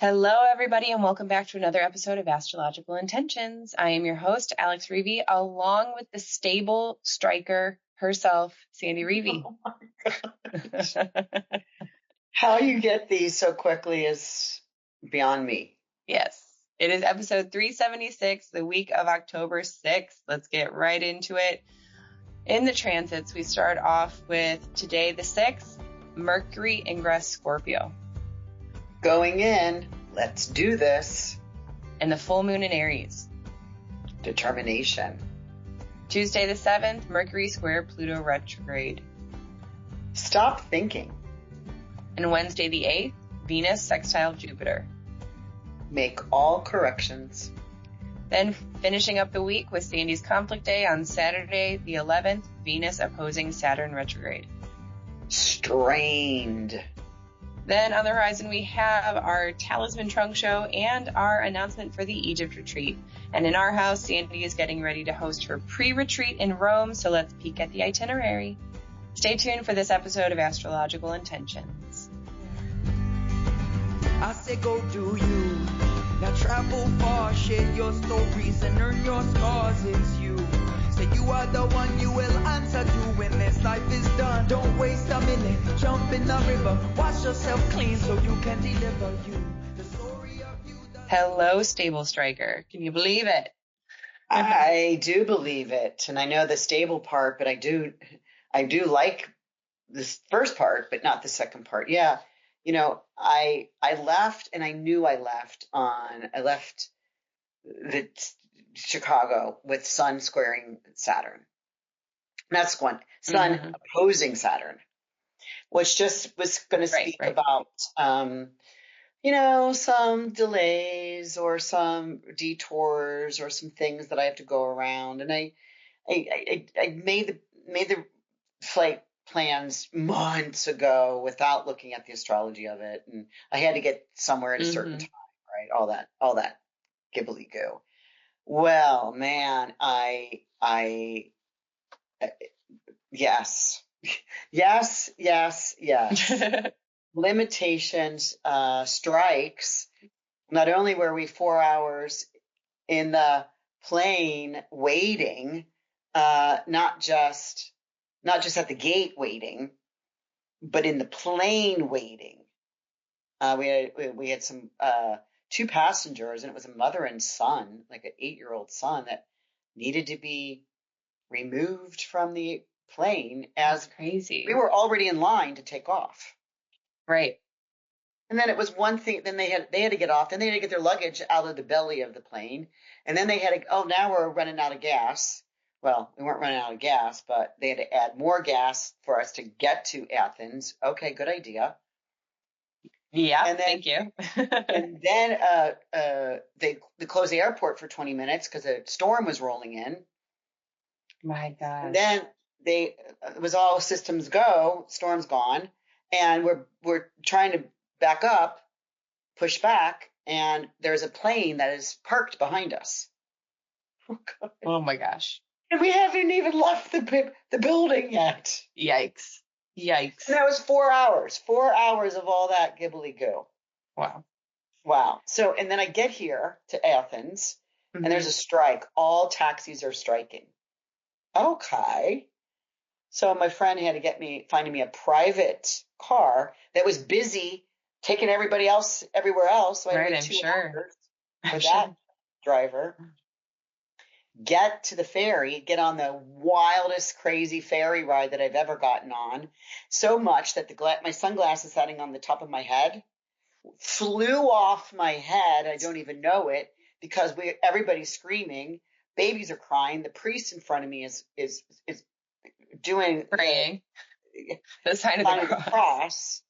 Hello, everybody, and welcome back to another episode of Astrological Intentions. I am your host, Alex Reevy, along with the stable striker herself, Sandy Reevy. Oh my gosh. How you get these so quickly is beyond me. Yes, it is episode 376, the week of October 6th. Let's get right into it. In the transits, we start off with today, the 6th, Mercury ingress Scorpio. Going in, let's do this. And the full moon in Aries. Determination. Tuesday the 7th, Mercury square Pluto retrograde. Stop thinking. And Wednesday the 8th, Venus sextile Jupiter. Make all corrections. Then finishing up the week with Sandy's conflict day on Saturday the 11th, Venus opposing Saturn retrograde. Strained. Then on the horizon, we have our Talisman trunk show and our announcement for the Egypt retreat. And in our house, Sandy is getting ready to host her pre-retreat in Rome, so let's peek at the itinerary. Stay tuned for this episode of Astrological Intentions. I say go do you. Now travel far, share your stories and earn your scars. It's you. Say you are the one you will answer to when this life is done. Don't waste a minute, jump in the river, wash yourself clean so you can deliver you. The story of you. Hello, stable striker. Can you believe it? I do believe it, and I know the stable part, but I do like this first part, but not the second part. Yeah, you know, I left, and I knew I left the Chicago with Sun squaring Saturn. That's one. Sun opposing Saturn, which just was going to speak about, some delays or some detours or some things that I have to go around. And I made the flight plans months ago without looking at the astrology of it, and I had to get somewhere at a certain time, right? All that gibbly goo. Well, man, yes. Limitations, strikes. Not only were we 4 hours in the plane waiting, not just at the gate waiting, but in the plane waiting. We had some, two passengers, and it was a mother and son, like an 8-year-old son, that needed to be removed from the plane as crazy. We were already in line to take off. Right. And then it was one thing, then they had to get off, then they had to get their luggage out of the belly of the plane. And then they had to, now we're running out of gas. Well, we weren't running out of gas, but they had to add more gas for us to get to Athens. Okay, good idea. Yeah, and then, thank you. And then they closed the airport for 20 minutes because a storm was rolling in. My God. And then it was all systems go, storm's gone, and we're trying to back up, push back, and there's a plane that is parked behind us. Oh my gosh. And we haven't even left the building yet. Yikes. And that was 4 hours. 4 hours of all that gibbly goo. Wow. So, and then I get here to Athens, and there's a strike. All taxis are striking. Okay. So my friend had to finding me a private car that was busy taking everybody else everywhere else. So right, I'm sure. For that driver. Get to the ferry, get on the wildest, crazy ferry ride that I've ever gotten on. So much that my sunglasses sitting on the top of my head flew off my head. I don't even know it because everybody's screaming. Babies are crying. The priest in front of me is doing praying the sign of the cross.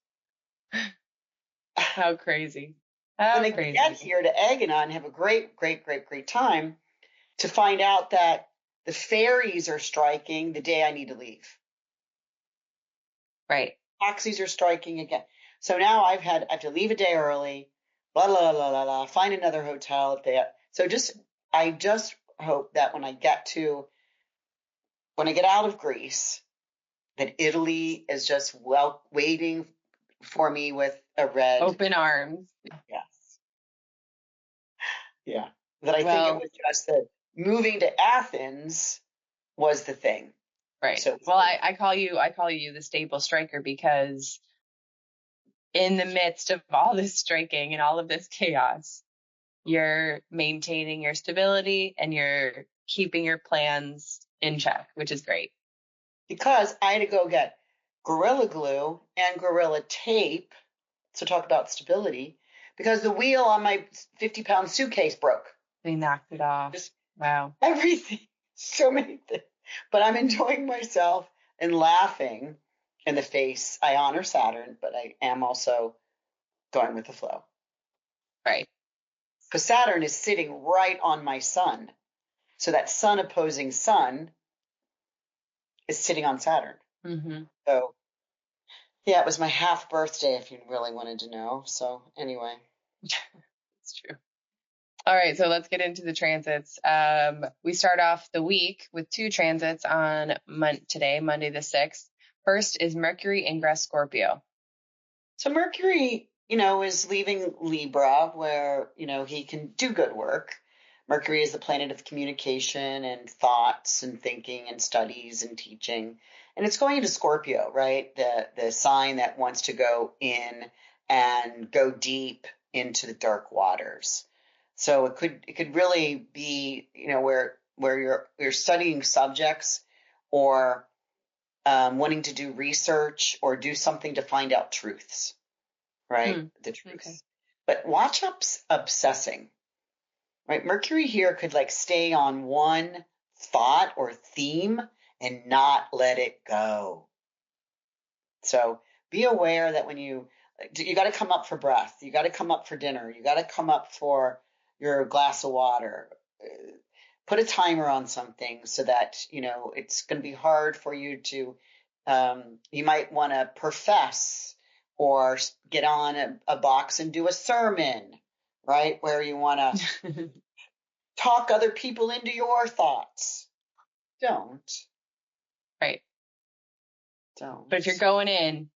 How crazy! And I get here to Agana and have a great time to find out that the ferries are striking the day I need to leave. Right. Taxis are striking again. So now I have to leave a day early. Blah blah blah blah blah. Find another hotel if they. So I just hope that when I get out of Greece, that Italy is just waiting for me with a red open arms. Yes. Yeah. That I think it Well, was just that moving to Athens was the thing. right. So Well, I call you the stable striker because in the midst of all this striking and all of this chaos, you're maintaining your stability and you're keeping your plans in check, which is great. because I had to go get Gorilla Glue and Gorilla Tape to talk about stability because the wheel on my 50-pound suitcase broke. They knocked it off. Just Wow. everything. So many things. But I'm enjoying myself and laughing in the face. I honor Saturn, but I am also going with the flow. Right. Because Saturn is sitting right on my sun. So that sun opposing sun is sitting on Saturn. Mm-hmm. So, yeah, it was my half birthday, if you really wanted to know. So, anyway. It's true. All right, so let's get into the transits. We start off the week with 2 transits on today, Monday the 6th. First is Mercury ingress Scorpio. So Mercury, is leaving Libra where, he can do good work. Mercury is the planet of communication and thoughts and thinking and studies and teaching. And it's going into Scorpio, right? The sign that wants to go in and go deep into the dark waters. So it could really be, where you're studying subjects or wanting to do research or do something to find out truths, right? The truths. Okay. But watch obsessing, right? Mercury here could like stay on one thought or theme and not let it go. So be aware that when you got to come up for breath, you got to come up for dinner, you got to come up for your glass of water. Put a timer on something so that, it's going to be hard for you to, you might want to profess or get on a box and do a sermon, right? Where you want to talk other people into your thoughts. Don't. Right. Don't. But if you're going in,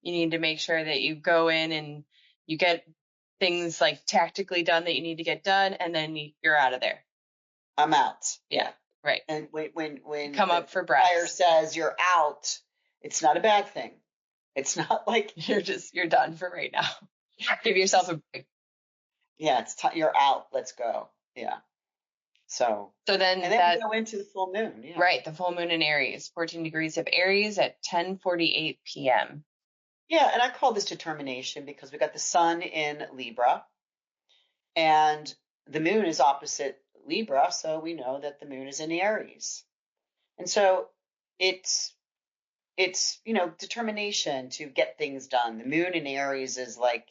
you need to make sure that you go in and you get things like tactically done that you need to get done, and then you're out of there. I'm out. Yeah. Right. And when come up for breath, fire says you're out, it's not a bad thing. It's not like you're done for right now. Give yourself a break. Yeah, you're out. Let's go. Yeah. So then we go into the full moon. Yeah. Right, the full moon in Aries, 14 degrees of Aries at 10:48 p.m. Yeah, and I call this determination because we got the sun in Libra and the moon is opposite Libra, so we know that the moon is in Aries. And so it's determination to get things done. The moon in Aries is like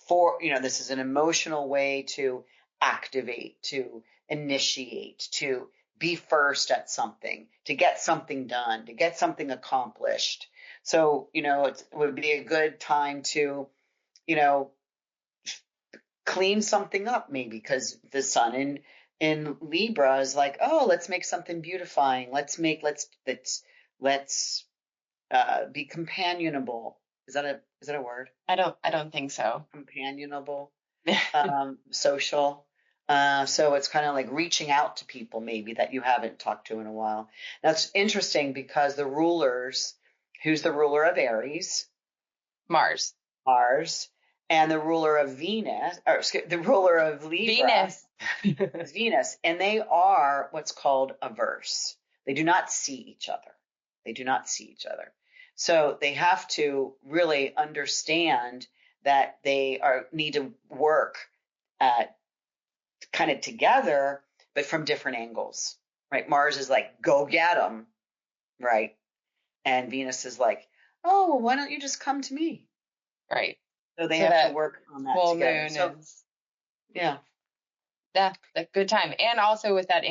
this is an emotional way to activate, to initiate, to be first at something, to get something done, to get something accomplished. So, it would be a good time to, clean something up maybe because the sun in Libra is like, oh, let's make something beautifying. Let's be companionable. Is that a word? I don't think so. Companionable, social. So it's kind of like reaching out to people maybe that you haven't talked to in a while. That's interesting because who's the ruler of Aries? Mars. And the ruler of the ruler of Libra. Venus. And they are what's called averse. They do not see each other. So they have to really understand that they need to work kind of together, but from different angles, right? Mars is like, go get them, right? And Venus is like, oh, well, why don't you just come to me? Right. So they have to work on that full together. Moon is, yeah. That's a good time. And also with that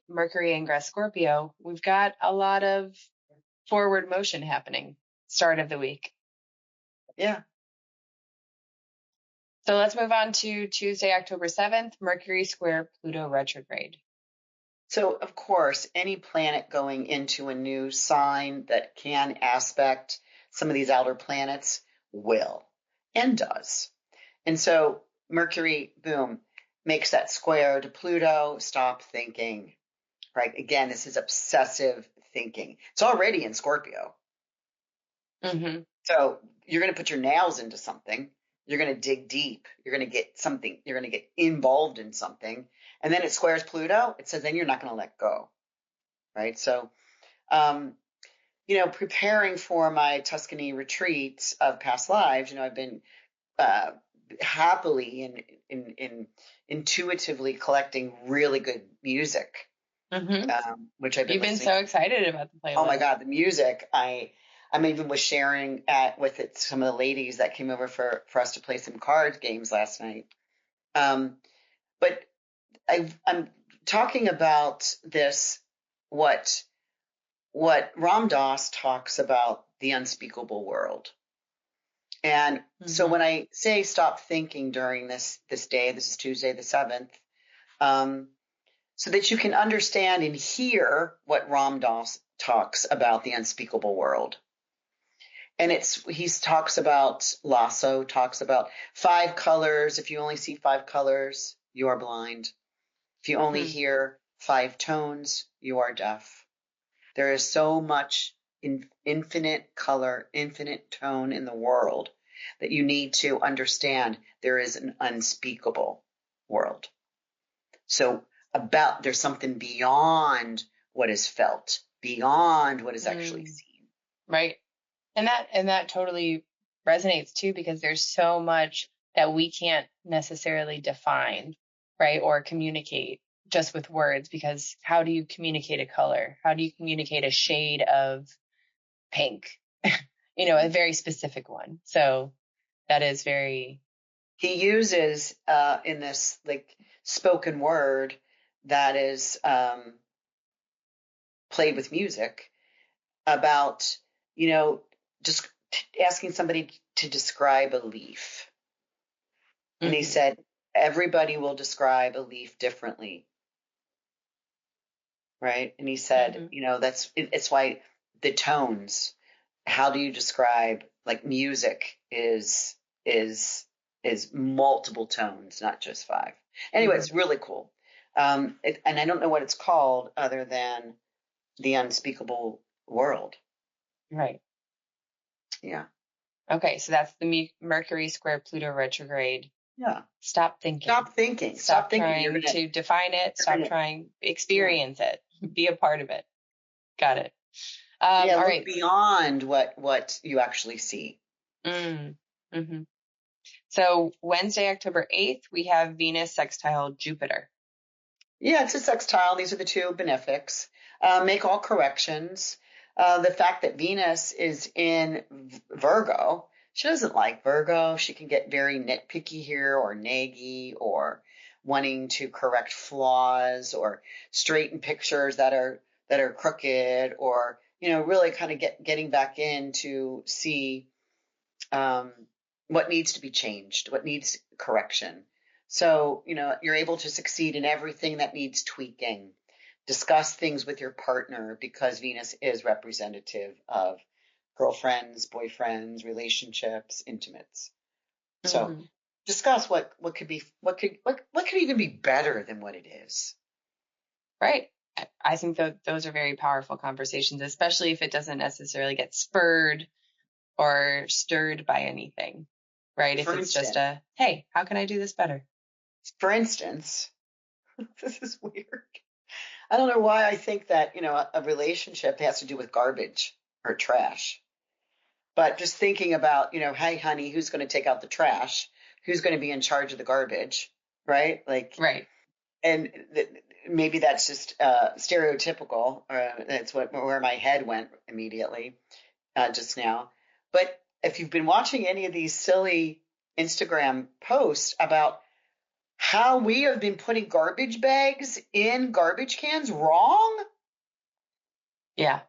Mercury ingress Scorpio, we've got a lot of forward motion happening start of the week. Yeah. So let's move on to Tuesday, October 7th, Mercury square Pluto retrograde. So, of course, any planet going into a new sign that can aspect some of these outer planets will and does. And so Mercury, boom, makes that square to Pluto. Stop thinking, right? Again, this is obsessive thinking. It's already in Scorpio. Mm-hmm. So you're going to put your nails into something. You're going to dig deep. You're going to get something. You're going to get involved in something. And then it squares Pluto. It says then you're not going to let go, right? So, preparing for my Tuscany retreats of past lives, I've been happily and intuitively collecting really good music, which I've been You've been listening so excited about the playlist. Oh my God, the music! I'm even was sharing with it some of the ladies that came over for us to play some card games last night. But I'm talking about this what Ram Dass talks about the unspeakable world. And so when I say stop thinking during this day, this is Tuesday the 7th, so that you can understand and hear what Ram Dass talks about the unspeakable world. And he talks about Lasso, talks about 5 colors. If you only see 5 colors, you are blind. If you only hear 5 tones, you are deaf. There is so much infinite color, infinite tone in the world that you need to understand there is an unspeakable world. So there's something beyond what is felt, beyond what is actually seen. Right. And that totally resonates too, because there's so much that we can't necessarily define, right? Or communicate just with words, because how do you communicate a color? How do you communicate a shade of pink? A very specific one. So that is very. He uses in this spoken word that is played with music about, just asking somebody to describe a leaf. And he said, everybody will describe a leaf differently. Right. And he said, it's why the tones, how do you describe, music is multiple tones, not just 5. Anyway, it's really cool. And I don't know what it's called other than the unspeakable world. Right. Yeah. Okay. So that's the Mercury square Pluto retrograde. Yeah. Stop thinking. Stop thinking. Stop trying to define it. Stop trying, experience it, be a part of it. Got it. All look right. Beyond what you actually see. So Wednesday, October 8th, we have Venus sextile Jupiter. Yeah, it's a sextile. These are the 2 benefics. Make all corrections. The fact that Venus is in Virgo, she doesn't like Virgo. She can get very nitpicky here, or naggy, or wanting to correct flaws, or straighten pictures that are crooked, or really kind of getting back in to see what needs to be changed, what needs correction. So, you're able to succeed in everything that needs tweaking. Discuss things with your partner, because Venus is representative of girlfriends, boyfriends, relationships, intimates. So discuss what could even be better than what it is. Right. I think those are very powerful conversations, especially if it doesn't necessarily get spurred or stirred by anything, right? If it's just hey, how can I do this better? For instance, this is weird. I don't know why I think that, a relationship has to do with garbage or trash. But just thinking about, hey, honey, who's going to take out the trash? Who's going to be in charge of the garbage? Right? Right. And maybe that's just stereotypical. That's where my head went immediately just now. But if you've been watching any of these silly Instagram posts about how we have been putting garbage bags in garbage cans wrong. Yeah.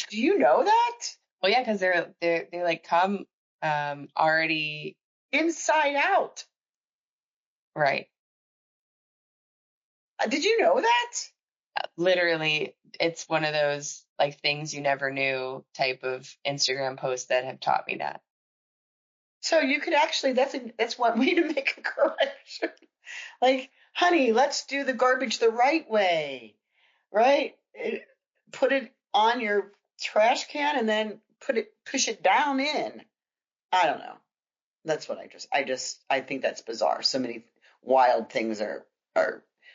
Do you know that? Well, yeah, because they come already inside out. Right. Did you know that? Literally, it's one of those things you never knew type of Instagram posts that have taught me that. So you could actually, that's one way to make a correction. honey, let's do the garbage the right way, right? Put it on your trash can and then push it down in. I don't know. That's what I think that's bizarre. So many wild things are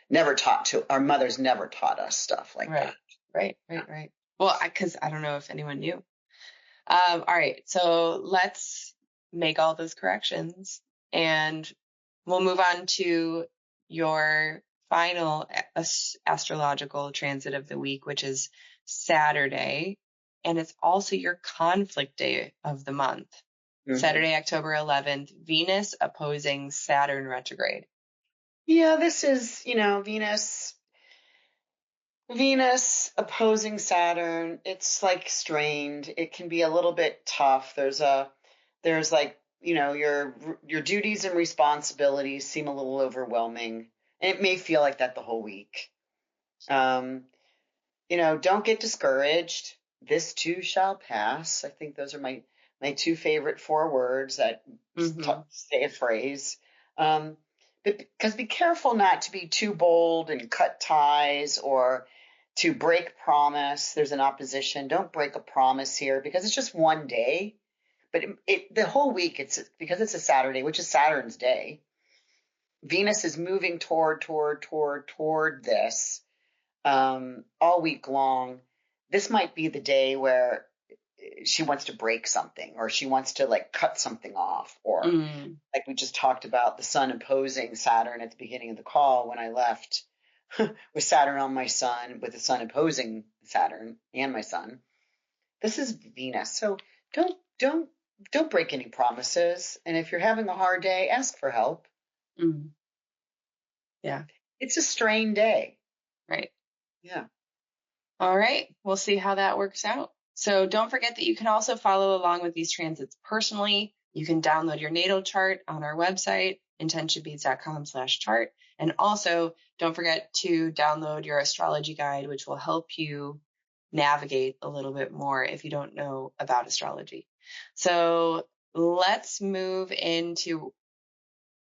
never taught to, our mothers never taught us stuff like that. Right. Well, because I don't know if anyone knew. All right, so let's make all those corrections and we'll move on to your final astrological transit of the week, which is Saturday. And it's also your conflict day of the month. Mm-hmm. Saturday, October 11th, Venus opposing Saturn retrograde. Yeah, this is, Venus opposing Saturn. It's like strained. It can be a little bit tough. There's like, your duties and responsibilities seem a little overwhelming, and it may feel like that the whole week. Don't get discouraged. This too shall pass. I think those are my two favorite 4 words that say a phrase. Because be careful not to be too bold and cut ties or to break promise. There's an opposition. Don't break a promise here because it's just one day. But the whole week, it's because it's a Saturday, which is Saturn's day. Venus is moving toward this all week long. This might be the day where she wants to break something, or she wants to like cut something off, or like we just talked about the sun opposing Saturn at the beginning of the call when I left with Saturn on my sun, with the sun opposing Saturn and my sun. This is Venus. So don't break any promises. And if you're having a hard day, ask for help. Yeah. It's a strained day. Right. Yeah. All right. We'll see how that works out. So don't forget that you can also follow along with these transits personally. You can download your natal chart on our website, intentionbeads.com/chart. And also don't forget to download your astrology guide, which will help you navigate a little bit more if you don't know about astrology. So let's move into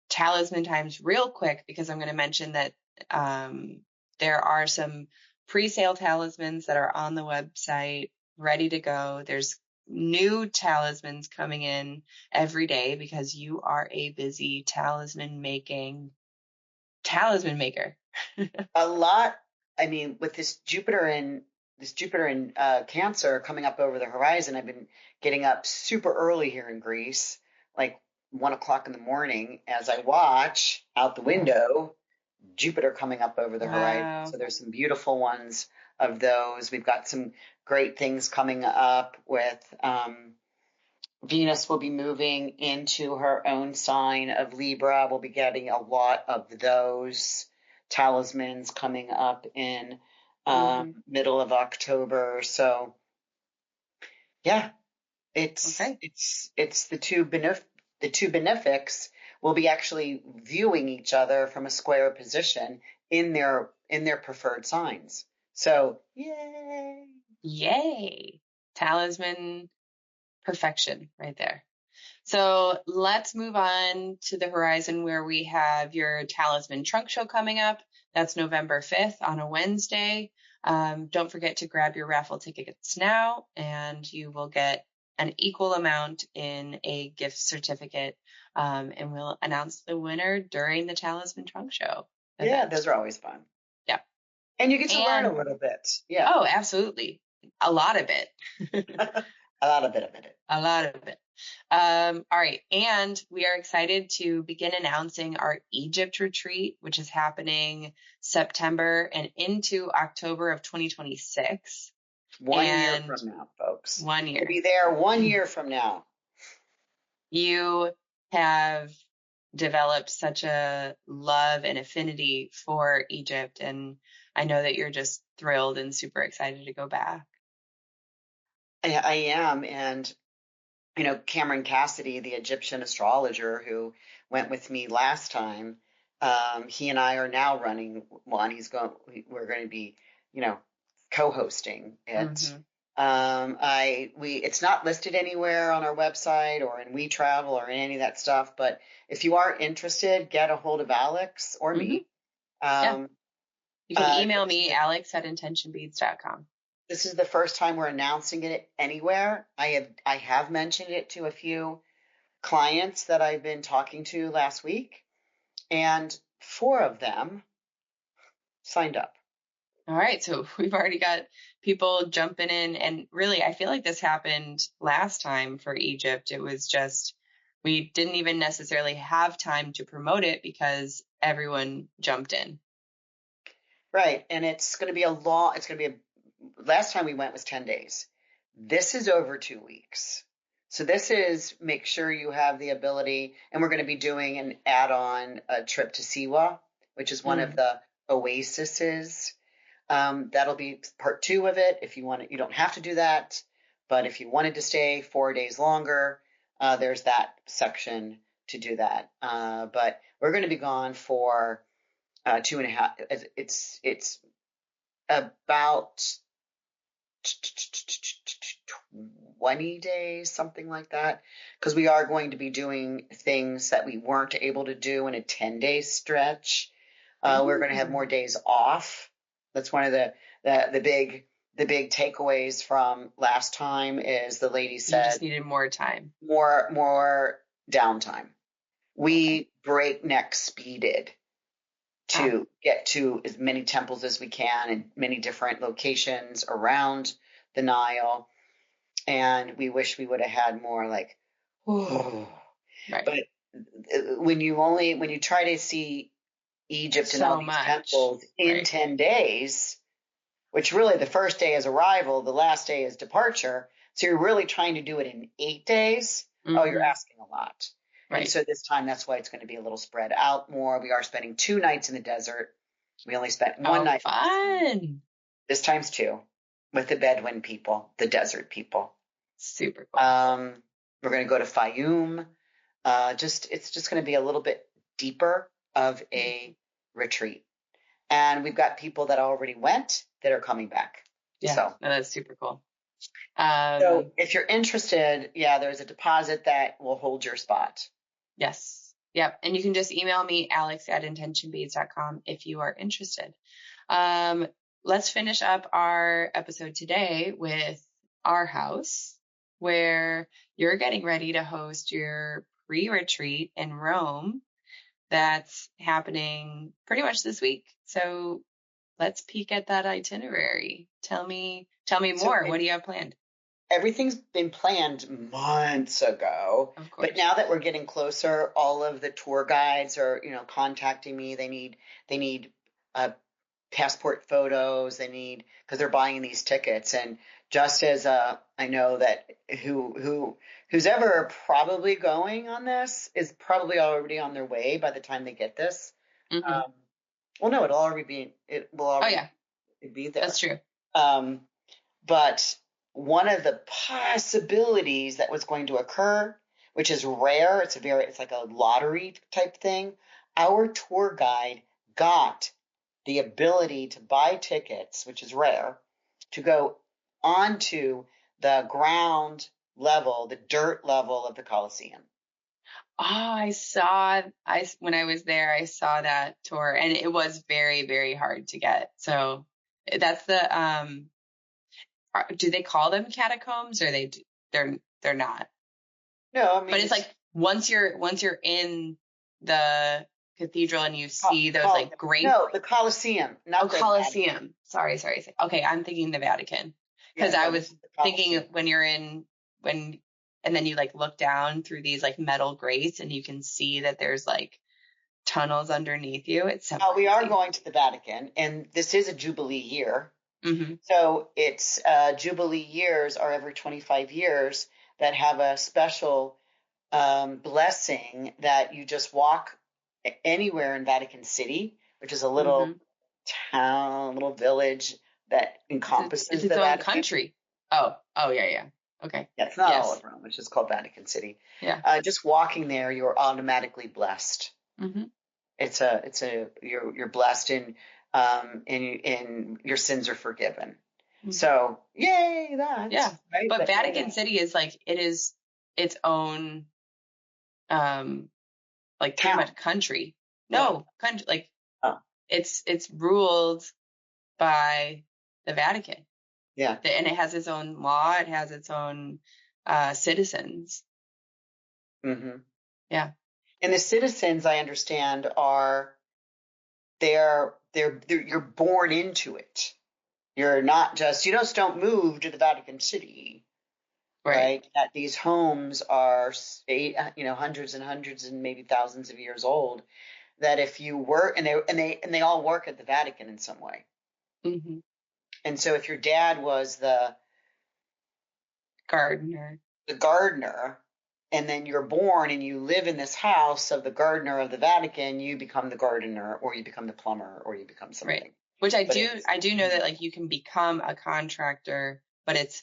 Talisman times real quick, because I'm going to mention that there are some pre-sale talismans that are on the website ready to go. There's new talismans coming in every day because you are a busy talisman maker. A lot. I mean, with this Jupiter in Cancer coming up over the horizon, I've been getting up super early here in Greece, like 1 o'clock in the morning, as I watch out the window Jupiter coming up over the horizon. So there's some beautiful ones of those. We've got some great things coming up with Venus will be moving into her own sign of Libra. We'll be getting a lot of those talismans coming up in middle of October. So yeah, it's the two benefics will be actually viewing each other from a square position in their preferred signs. So yay, talisman perfection right there. So let's move on to the horizon where we have your Talisman Trunk Show coming up. That's November 5th on a Wednesday. Don't forget to grab your raffle tickets now, and you will get an equal amount in a gift certificate. And we'll announce the winner during the Talisman Trunk Show event. Yeah, those are always fun. Yeah. And you get to learn a little bit. Yeah. Oh, absolutely. A lot of it. A lot of it. All right. And we are excited to begin announcing our Egypt retreat, which is happening September and into October of 2026. 1 year from now, folks. 1 year. We'll be there 1 year from now. You have developed such a love and affinity for Egypt, and I know that you're just thrilled and super excited to go back. I am. And, Cameron Cassidy, the Egyptian astrologer who went with me last time, he and I are now running one. We're going to be, co-hosting it. It's not listed anywhere on our website or in WeTravel or any of that stuff. But if you are interested, get a hold of Alex or me. You can email me, alex@intentionbeads.com. This is the first time we're announcing it anywhere. I have mentioned it to a few clients that I've been talking to last week, and 4 of them signed up. All right, so we've already got people jumping in, and really, I feel like this happened last time for Egypt. It was just, we didn't even necessarily have time to promote it because everyone jumped in. Right, and it's going to be last time we went was 10 days. This is over 2 weeks. So this is, make sure you have the ability, and we're going to be doing an add-on trip to Siwa, which is one of the oases. That'll be part 2 of it. If you want it, you don't have to do that. But if you wanted to stay 4 days longer, there's that section to do that. But we're going to be gone for 2.5. It's about 20 days, something like that, because we are going to be doing things that we weren't able to do in a 10-day stretch. We're going to have more days off. That's one of the big takeaways from last time is the lady said you just needed more time, more downtime. We breakneck speeded to get to as many temples as we can in many different locations around the Nile. And we wish we would have had more like, right. But when you try to see Egypt and all these temples in 10 days, which really the first day is arrival, the last day is departure. So you're really trying to do it in 8 days. Oh, you're asking a lot. Right. And so this time, that's why it's going to be a little spread out more. We are spending 2 nights in the desert. We only spent 1 night. Fun. This time's 2 with the Bedouin people, the desert people. Super cool. We're going to go to Fayum. It's just going to be a little bit deeper of a retreat. And we've got people that already went that are coming back. Yeah, so that's super cool. So if you're interested, there's a deposit that will hold your spot. Yes. Yep. And you can just email me, alex@intentionbeads.com, if you are interested. Let's finish up our episode today with our house, where you're getting ready to host your pre-retreat in Rome. That's happening pretty much this week. So let's peek at that itinerary. Tell me more. What do you have planned? Everything's been planned months ago, but now that we're getting closer, all of the tour guides are, contacting me. They need passport photos. Because they're buying these tickets. And just as I know that who's ever probably going on this is probably already on their way by the time they get this. Well, no, it'll already be. It will already be there. That's true. But one of the possibilities that was going to occur, which is rare, it's like a lottery type thing. Our tour guide got the ability to buy tickets, which is rare, to go onto the ground level, the dirt level of the Colosseum. Oh, when I was there, I saw that tour, and it was very, very hard to get. So that's the, do they call them catacombs, or they're not? No, I mean, but it's like once you're in the cathedral and you see those great. No, the Colosseum. Not Colosseum. Sorry. Okay, I'm thinking the Vatican, because I was thinking when you're in and then you look down through these metal grates and you can see that there's tunnels underneath you. It's so we are going to the Vatican, and this is a Jubilee year. Mm-hmm. So it's Jubilee years are every 25 years that have a special blessing that you just walk anywhere in Vatican City, which is a little town, little village that encompasses it's its the own Vatican. Country. Oh yeah. Okay. Yeah, it's not all of Rome. It's just called Vatican City. Yeah. Just walking there, you're automatically blessed. Mm-hmm. You're blessed and your sins are forgiven. Mm-hmm. So yay, that. Yeah. Right? But Vatican City is it is its own pretty much country. No, country it's ruled by the Vatican. Yeah. And it has its own law. It has its own citizens. Mm-hmm. Yeah. And the citizens, I understand, are they're you're born into it. You're not just, you just don't move to the Vatican City, right? That these homes are, hundreds and hundreds and maybe thousands of years old. That if you work, and they all work at the Vatican in some way. Mm-hmm. And so if your dad was the gardener, and then you're born and you live in this house of the gardener of the Vatican, you become the gardener, or you become the plumber, or you become something. Right. Which I do know that like you can become a contractor, but it's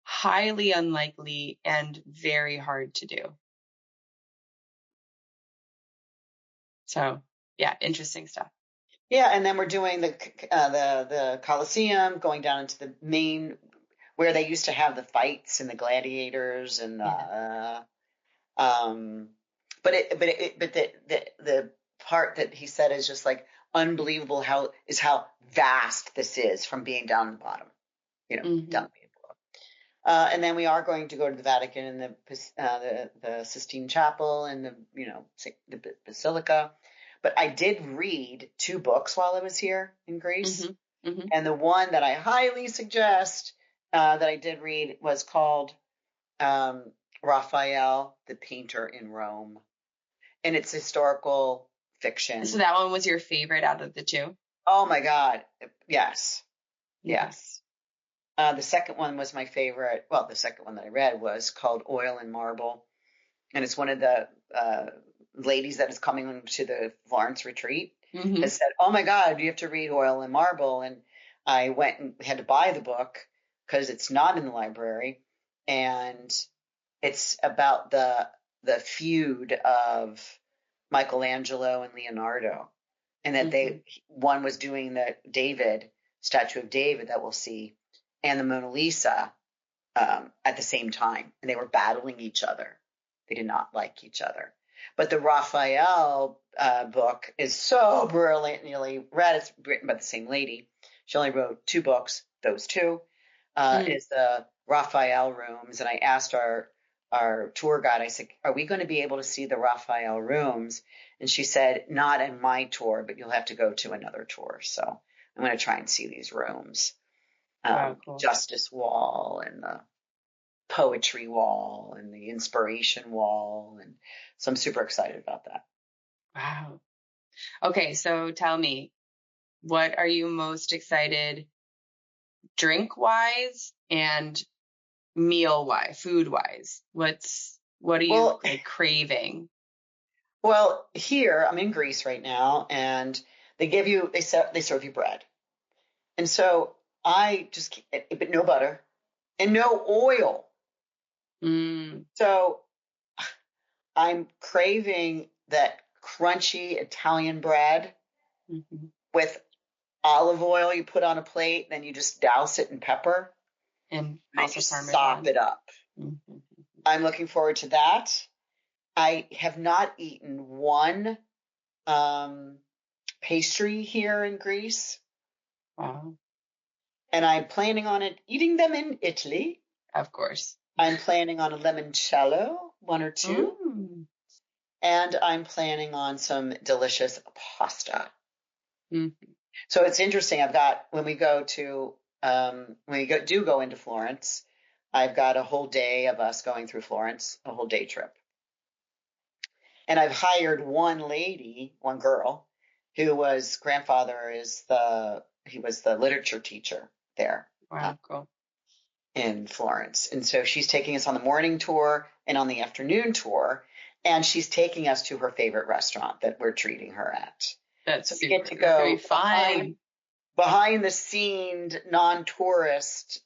highly unlikely and very hard to do. So yeah, interesting stuff. Yeah, and then we're doing the Colosseum, going down into the main where they used to have the fights and the gladiators and the but the part that he said is just like unbelievable how vast this is from being down the bottom, down below. And then we are going to go to the Vatican and the Sistine Chapel and the Basilica. But I did read 2 books while I was here in Greece. Mm-hmm. Mm-hmm. And the one that I highly suggest that I did read was called Raphael, the Painter in Rome. And it's historical fiction. So that one was your favorite out of the 2? Oh, my God. Yes. Okay. Yes. The second one was my favorite. Well, the second one that I read was called Oil and Marble. And it's one of the ladies that is coming to the Florence retreat has said, oh, my God, you have to read Oil and Marble. And I went and had to buy the book because it's not in the library. And it's about the feud of Michelangelo and Leonardo. And that one was doing the statue of David that we'll see, and the Mona Lisa at the same time. And they were battling each other. They did not like each other. But the Raphael book is so brilliantly read. It's written by the same lady. She only wrote 2 books. Those 2 is the Raphael rooms. And I asked our tour guide, I said, are we going to be able to see the Raphael rooms? And she said, not in my tour, but you'll have to go to another tour. So I'm going to try and see these rooms. Cool. Justice Wall and the Poetry Wall and the Inspiration Wall. And so I'm super excited about that. Wow. Okay, so tell me, what are you most excited drink-wise and meal-wise, food-wise? What are you craving? Well, here I'm in Greece right now, and they serve you bread. And so but no butter and no oil. So I'm craving that crunchy Italian bread with olive oil you put on a plate, then you just douse it in pepper and just sop it up. I'm looking forward to that. I have not eaten one pastry here in Greece. Wow. And I'm planning on eating them in Italy. Of course. I'm planning on a limoncello, 1 or 2. And I'm planning on some delicious pasta. So it's interesting. I've got, when we go into Florence, I've got a whole day of us going through Florence, a whole day trip. And I've hired one girl, who was he was the literature teacher there. Wow, cool. In Florence. And so she's taking us on the morning tour and on the afternoon tour. And she's taking us to her favorite restaurant that we're treating her at. That's so super, we get to go behind the scenes, non-tourist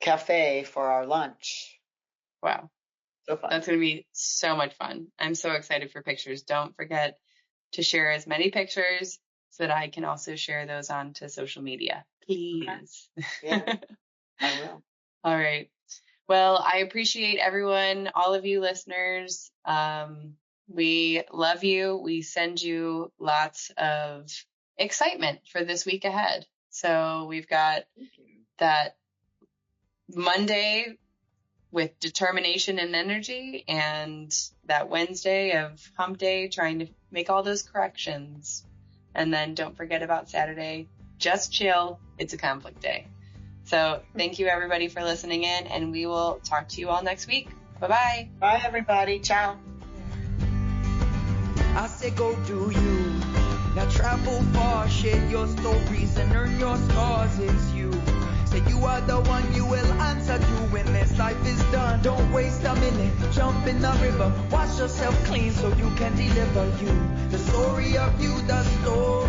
cafe for our lunch. Wow. So fun. That's going to be so much fun. I'm so excited for pictures. Don't forget to share as many pictures so that I can also share those onto social media. Please. Okay. Yeah, I will. All right. Well, I appreciate everyone, all of you listeners. We love you. We send you lots of excitement for this week ahead. So we've got that Monday with determination and energy, and that Wednesday of hump day, trying to make all those corrections. And then don't forget about Saturday. Just chill. It's a conflict day. So thank you, everybody, for listening in, and we will talk to you all next week. Bye-bye. Bye, everybody. Ciao. I say go do you. Now travel far, share your stories and earn your scars. It's you. Say you are the one, you will answer to when this life is done. Don't waste a minute, jump in the river. Wash yourself clean so you can deliver you. The story of you, the story.